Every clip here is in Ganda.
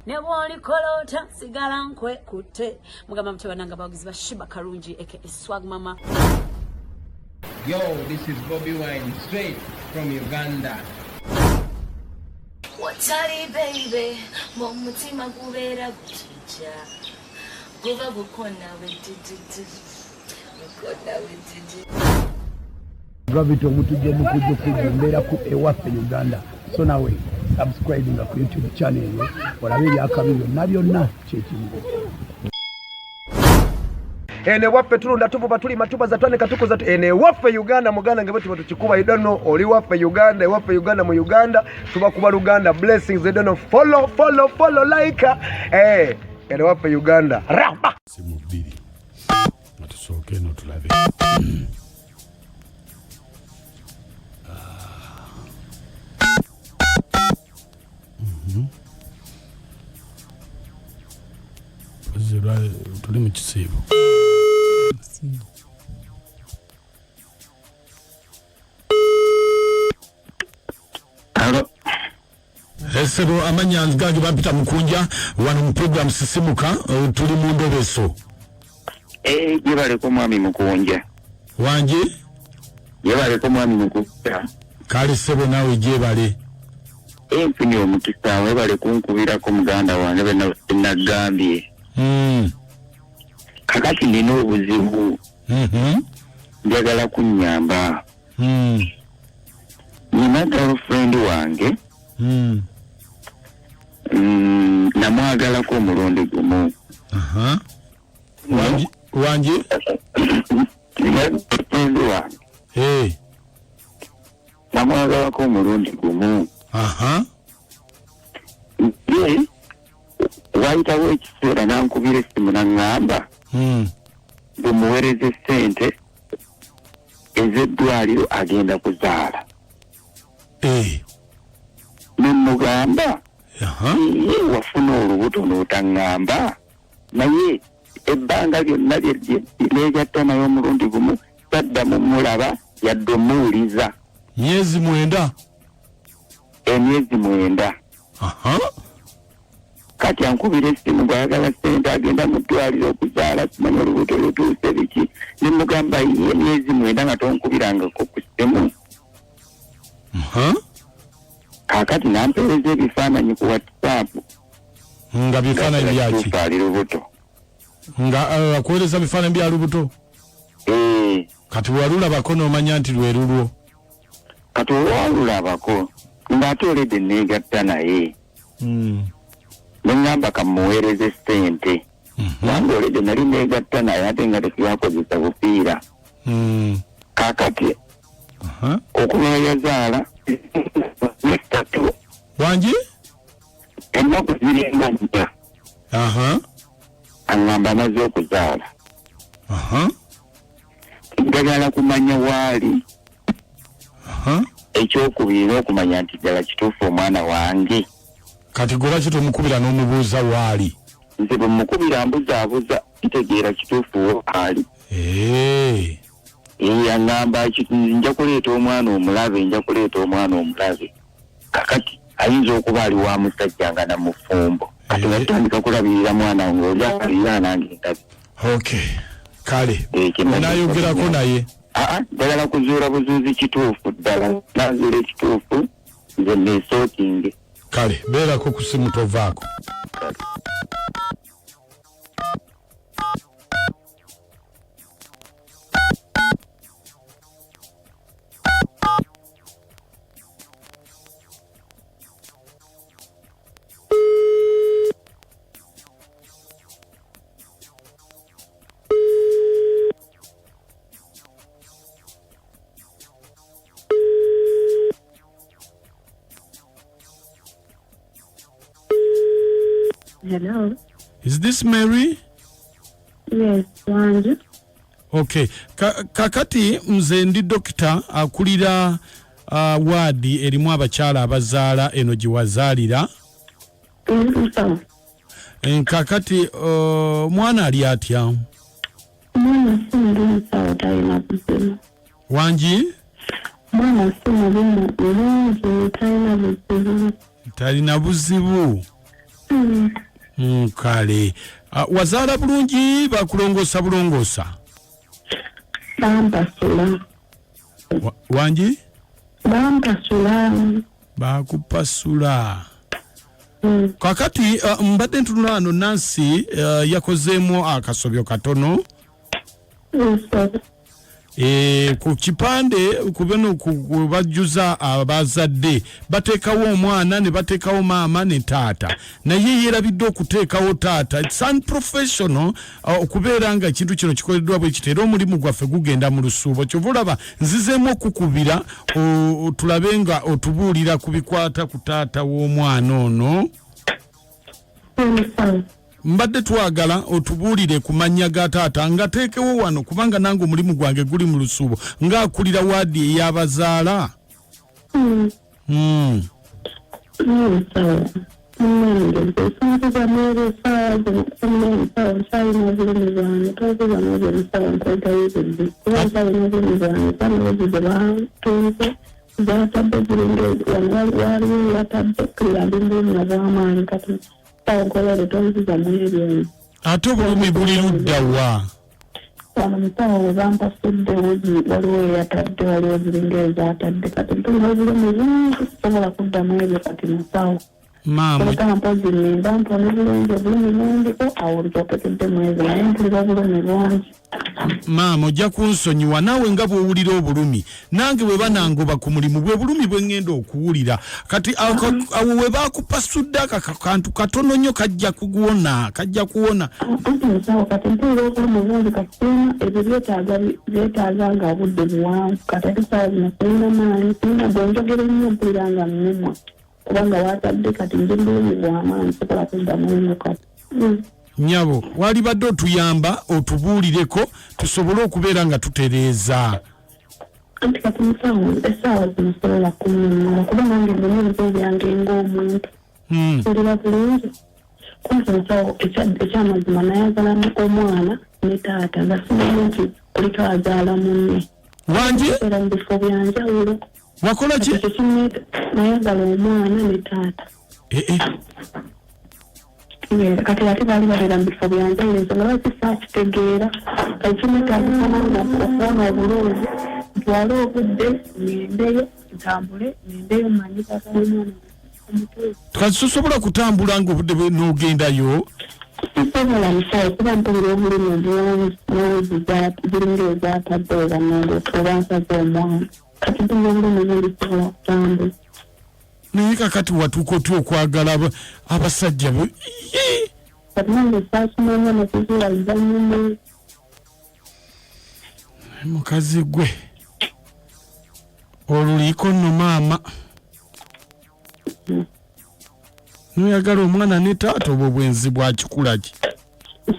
Nebwoli kolota sigala nkwe kutte mugamba Mutabananga bawagizi ba Shiba Karungi aka Swag Mama. Yo, this is Bobby Wine straight from Uganda. Watari baby, mumutima gubera gutija. Guva gukona wetiti. Gukona wetiti. Gravity omutuje mukuje kumbera ku ewaffe Uganda. So nawe subscribing ku YouTube channel yo olabe byakabiro nabyonna kyekimu. Ene waffe tulunda tuvuba tuli matuba za twane katuko za ene waffe Uganda muganda ngebe tuba tukikuba I don't know oli waffe Uganda waffe Uganda mu Uganda tuba kuba Uganda blessings I don't know follow like ene waffe Uganda ramba simu bili matusoke no tulabe Zira tuli mu kisibo. Hello. Esebo amanyanzi gage bapita Mukunja wano mu program sisimuka tuli mu Endobeso. Yebale ko mwami Mukunja. Wanje? Yebale ko mwami Mukunja. Kali sebo nawe jebale. Enfuni omukisa webale kunkubira ko muganda wange bena nagambye. Kakati nina obuzibu. Njagala kunyamba. Nina girlfriend wange. Namwagalako omulundi gumu. Wanje? Girlfriend wange. Namwagalako omulundi gumu. Wayitawo ekiseera nankubira essimu naŋŋamba bumuweereze ssente ez'eddwaliro agenda kuzaala. Nemugamba wafuna olubuto n'otaŋŋamba naye ebbanga lyonna lyegatta naye omulundi gumu taddamu mulaba yadde omuwuliza. Myezi 9. Emyezi 9. Kati ankubira essimu bw'ayagala ssente agenda mu ddwaliro okuzaala simanyi olubuto lutuuse biki nemugamba ye emyezi 9 nga tonkubirangako ku ssimu. Kaakati nampeereza ebifaananyi ku WhatsApp nga bifaananyi byaki ali lubuto nga akuweereza bifaananyi bya lubuto. Kati walulabako n'omanya nti lwe lulwo. Kati olwalulabako ng'ate oledde neegatta naye neŋŋamba kamuweereze ssente nange oledde nali neegatta naye ate nga tetwakozesa bupiira. Kaakati okuba yazaala esatu wangi ennaku zirenga 4 aŋŋamba amaze okuzaala. Njagala kumanya waali ekyokubiri n'okumanya nti ddala kituufu omwana wange. Kati gola kitomukubira n'omubuuza waali. Nze bwe mukubira mbuzaabuza kitegeera kituufu waali. Aŋŋamba nja kuleeta omwana omulabe. Kakati ayinza okuba ali wa musajja nga namufumbo. Kati natandika kulabirira mwana wange oli akalira nange ndabe. Kale nayogerako naye. Njagala kuzuula buzuuzi kituufu ddala. Nazuula ekituufu nze neesootinge. Kale beerako ku simu tovaako. Hello. Is this Mary? Yes, Wanje. Okay. Kakati mze ndi dokita akulira wadi erimu abakyala abazaala eno gye wazaalira. Kakati mwana ali atya? Mwana sindi musawo talina kuzibu. Wangi? Mwana sima bino mulungi talina buzibu. Talina buzibu. Kale. Wazaala bulungi bakulongosa bulongosa. Bampasula. Wangi? Bampasula. Bakupasula. Kakati mbadde ntunula ano Nancy yakozeemu akasobyo katono. Ku kipande kubeno kubajjuza abazadde bateekawo omwana ne bateekawo maama ne taata naye yerabidde okuteekawo taata. It's unprofessional okubeera nga ekintu kino kikoleddwa bwe kitera omulimu gwaffe gugenda mu lusuubo. Kyova olaba nzizeemu okukubira tulabe nga otubuulira ku bikwata ku taata w'omwana ono. Mbadde twagala otubuulire ku mannya ga taata nga teekewo wano kubanga nange omulimu gwange guli mu lusuubo ng'akulira waadi ey'abazaala. Ate obulumi buli ludda wa? Omusawo bampasudde waliwo eyatadde waliwo ziringa ezatadde kati ntulina obulumi bungi sobola kuddamu ebyo kati musawo. Oleka mpozi nimba mpona bulungi obulumi bungiko awo olikopekedde mwezi naye mpulira obulumi bungi. Maama ojja kunsonyiwa naawe nga bw'owulira obulumi nange bwe banangoba ku mulimu bwe bulumi bwe ngenda okuwulira kati awo we baakupasudde akantu katono nnyo kajja kuwona. Anti musawo kati mpulira obulumi bungi kati sirina ebyo byetaaga nga obudde buwanvu kati ate sawa zino sirina maanyi sirina bwenjogera ennyo mpulira nga mmemwa kubanga watadde kati nje bulumi bw'amaanyi sobola kuddamu ennyo kati. Nyabo wali badde otuyamba otubuulireko tusobole okubeera nga tutereeza. Anti kati musawo essaawa zino sobola kummemula kuba nange mbona ebizo byange ng'omuntu. Mpulira bulungi kumpi musawo ekyamazima nayagalamu omwana ne taata nga simanyi nti kuliko azaala munne. Wangi? Era mu bifo byanjawulo. Wakola ki? Nayagala omwana ne taata. Kati ate baali babeera mu bifo byanjawulo ensonga lwaki saakitegeera kakimetaagisa okuwona obulungi ntwale obudde ngendeyo ntambule ngendeyo mmanyi taata w'omwana omutuufu. Kati sosobola kutambula ng'obudde n'ogendayo? Sisobola musawo kuba mpulira obulumi obulungi ziringa ezatadde oba nange oba nsaze omwana kati mpulira obulumi bungi sobola kutambula. Naye kakati watuuka otya okwagala abasajja bo? Kati nange saakimanya nakuzulaliza nnyumba. Mukazi gwe oluliko nno maama noyagala omwana ne taata obwo bwenzi bwakikula ki?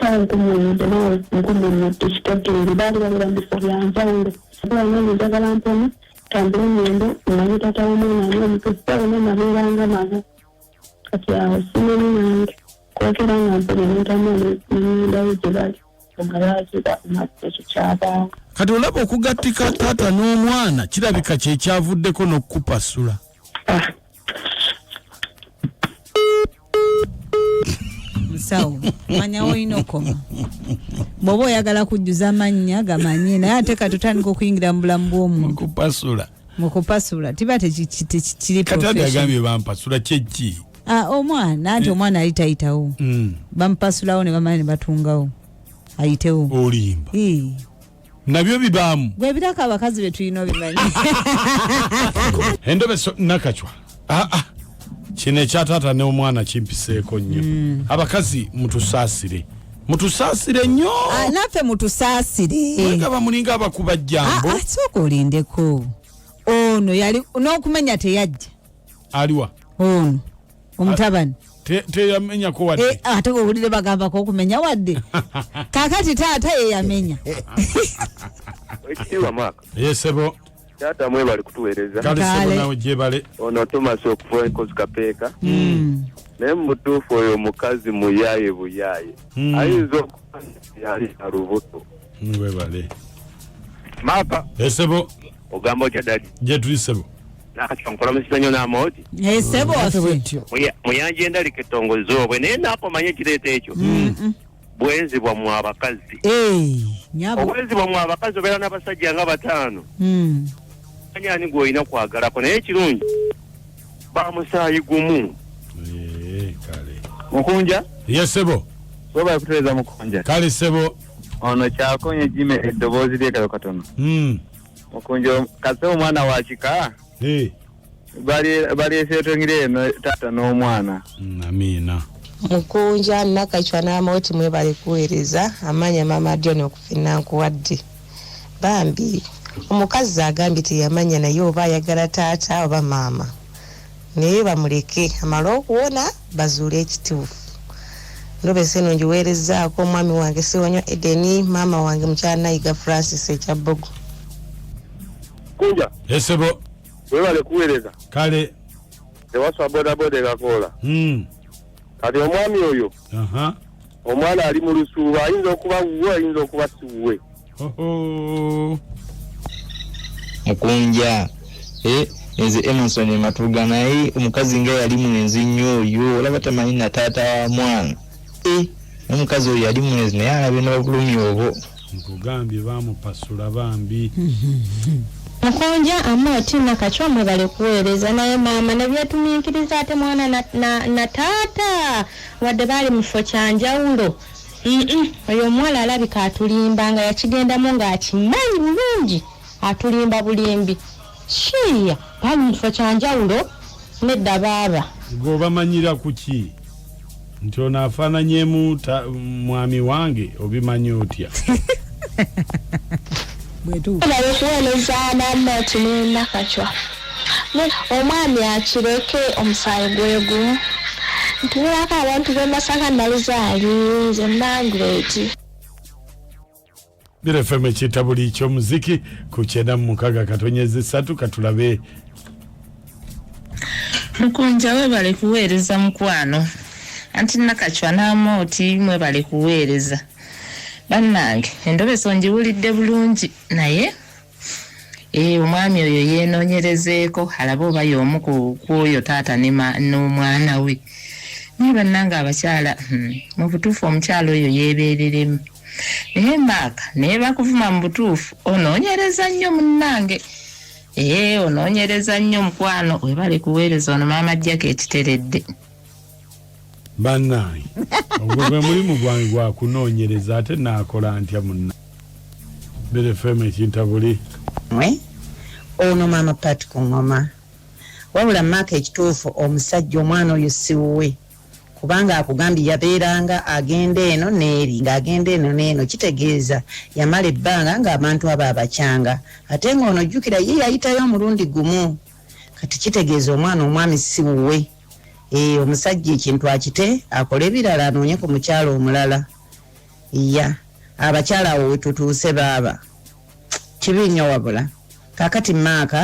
Sawa nkumuyidde nawe nkumuyidde kitegeere baali babeera mu bifo byanjawulo kuba nange njagala mpona tambule ngendo mmanyi taata w'omwana ani omutuufu bonna nabeeranga nabo kati awo simanyi nange kwekera nga mpona nentamu nengendayo gye bali nga baagira ekyo kyabaawo. Kati olaba okugattika taata n'omwana kirabika kye kyavuddeko n'okukupasula. Musawo manya olina okoma bw'oba oyagala kujjuza amannya gamanye naye ate katutandika okuyingira mu bulamu bw'omuntu mukupasula tiba tekiri kati agambye bampasula kyeki? Omwana anti omwana ali tayitawo bamupasulawo ne bamala ne batungawo ayitewo. Olimba nabyo bibaamu gwe birako abakazi be tulina obimanyi. Endobeso nakachwa kino ekyataata n'omwana kimpiseeko nnyo. Abakazi mutusaasire nnyo. Naffe mutusaasire wegaba mulinga abakuba jjambo. Sooka olindeko ono yali n'okumenya teyajja. Aliwa ono omutabani teyamenyako wadde. Ate owulire bagambako okumenya wadde kakati taata ye yamenya. Ekitiibwa Mark. Yesebo Taata mwe bali kutuweereza. Kale nawe gyebale. Ono Thomas okufuwa enkozi kapeeka. Naye mu butuufu oyo omukazi muyaaye buyaaye. Ayinza okuba yali na Lubutto. Webale. Mark. Yesebo ogamba otya dadi je tuli sebo nakachonkola musimanyo n'amoti sebo waffe muyanja endalika etongozi obwe naye nakomanye ekireeta ekyo bwenzi bwammwe abakazi obwenzi bwammwe abakazi obeera n'abasajja nga 5 anyani gw'olina kwagalako naye ekirungi bamusaayi gumu kale Mukunja sebo soba kutereeza Mukunja kale sebo ono kyakonye jime eddoboozi lyekalo katono Mukunja kase omwana wa kika baleeseetongere eno taata n'omwana amiina Mukunja nakachwa n'amawoti mwebale kuweereza amanya mama John okufina nkuwadde bambi omukazi agambye teyamanya naye oba ayagala taata oba maama naye bamuleke amala okuwona bazuule ekituufu Endobeso eno ngiweerezaako omwami wange Siwanywa Edeni maama wange mukyala Nayiga Francis ekyabbogo Kunja sebo webale kuweereza kale ewaswa bodaboda egakoola kati omwami oyo omwana ali mu lusuuba ayinza okuba wuwe ayinza okuba siwuwe Mukunja nze Emerson Matuga naye omukazi nga yali mwenzi nnyo oyo olaba tamanyi na taata wa mwana omukazi oyo yali mwenzi naye alabye n'obulumi obwo nkugambye baamupasula bambi Mukunja amoti nakachwa mwebale kuweereza naye maama nebyetumiikiriza ate mwana na taata wadde bali mu kifo kya njawulo oyo omuwala alabika atulimba nga yakigendamu ng'akimanyi bulungi atulimba bulimbi shiya bali mu kifo kya njawulo nedda baaba g'obamanyira ku ki nti ono afaananyemu mwami wange obimanyi otya bale kuweereza n'amoti nakachwa omwami akireke omusaayi gwegu ntulako abantu b'Emasaka Naluzaali nze Margaret birefeme kitabuli ky'omuziki ku 96 katulabe Mukunja webale kuweereza mukwano anti nakachwa n'amoti mwebale kuweereza bannange Endobeso ngiwulidde bulungi naye omwami oyo yeenoonyerezeeko alaba oba y'omu ku oyo taata n'omwana we naye bannange abakyala mu butuufu omukyala oyo yeebeereremu naye mbaaka naye bakuvuma mu butuufu onoonyereza nnyo munnange onoonyereza nnyo mukwano webale kuweereza ono maama ajjako ekiteredde bannange ogwo gwe mulimu gwange gwa kunoonyereza ate naakola ntya munna birefeme kintabuli ono maama Pat ku ngoma wabula maaka ekituufu omusajja omwana oyo siwuwe kubanga akugambye yabeeranga agenda eno n'eri ng'agenda eno n'eno kitegeeza yamala ebbanga ng'abantu abo abakyanga ate ng'ono jjukira ye yayitayo omulundi gumu kati kitegeeza omwana omwami siwuwe omusajja ekintu akite akole ebirala anoonye ku mukyala omulala abakyala awo wetutuuse baaba kibi nnyo wabula kakati maaka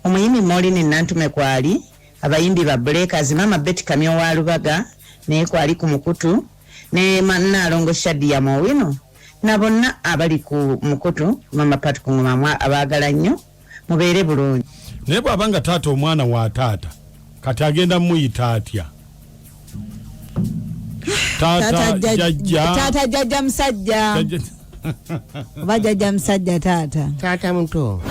omuyimbi Maureen Nantume kwali abayimbi ba Breakers mama Betty Kamyo wa Lubaga ne kwali ku mukutu ne Nalongo Shadia Mowino na bonna abali ku mukutu mama Pat ku ngoma abaagala nnyo mubeere bulungi naye bw'abanga taata omwana wa taata kati agenda muyita atya taata jjajja musajja oba jjajja musajja taata muto